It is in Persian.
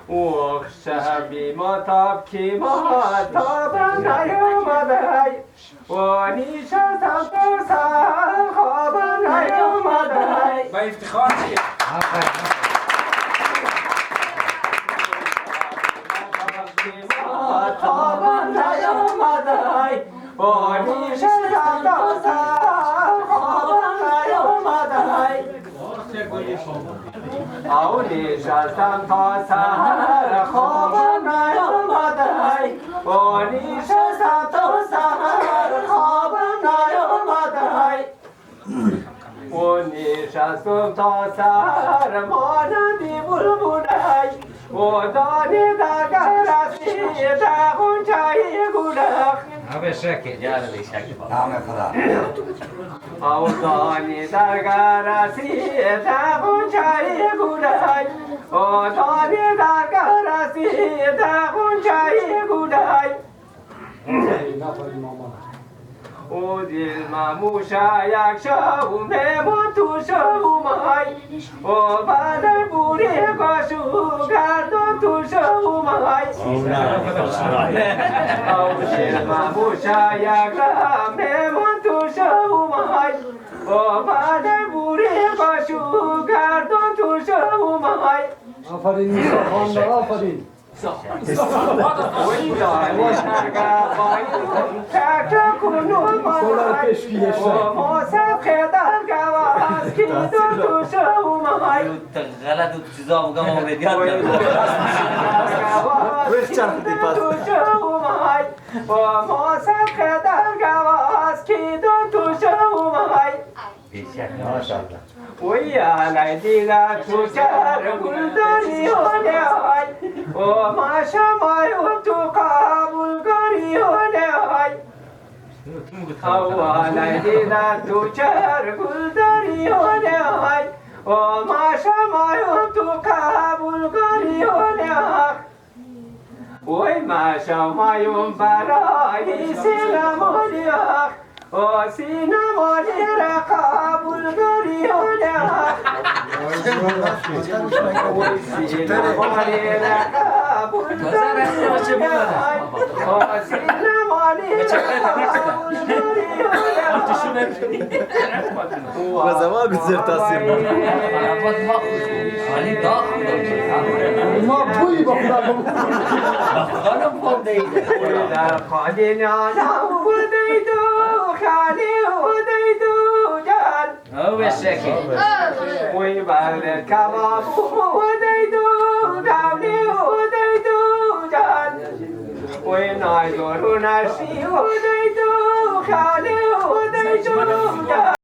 و شبی ما تابکی ما تابم نیومده و نیشتم تو سر خوابم نیومده با افتخار چیه؟ تابم نیومده و نیشتم تو سر خوابم نیومده او نیشتم تا سهر خوابم نیامده و نیشتم تا سهر خوابم نیامده و نیشتم تا سهر مانندی بلبله و دانی دگر رسیده غنچه گلخ به شکل جالبی شکل او دانی درگر رسیده غنچه گلای او دانی درگر رسیده غنچه گلای او دل مموشه یک شومه ما تو شومای او بعد بوری گاشو گردن تو شومای او دل مموشه یک رمه ما تو شومای او بعد بوری گاشو گردن تو شومای آفرین نیسا خانده آفرین وی دانی درگه باید تک کنون مای و موسف خیدر گواز کی دو تو شو مای غلط و چیزا بگم و بدیاد تو شو مای و موسف خیدر گواز کی دو تو شو مای وی آلای دیگر تو چر گل داری هونه های و ما شمای و تو قبول کاری هونه های او آلای دیگر تو چر گل داری هونه های و ما شمای و تو قبول کاری هونه های وی ما شمایم برای سینمانی ها و سینمانی را قبول کاری هونه ها وزما گذر تاثیر ولی داخل ما بوی با خدا در خالی نانم بودیدو خالی بودیدو جان او به شکل وی بلد کباب بودیدو داولی بودیدو جان وی نایدور و نشی بودیدو خالی بودیدو جان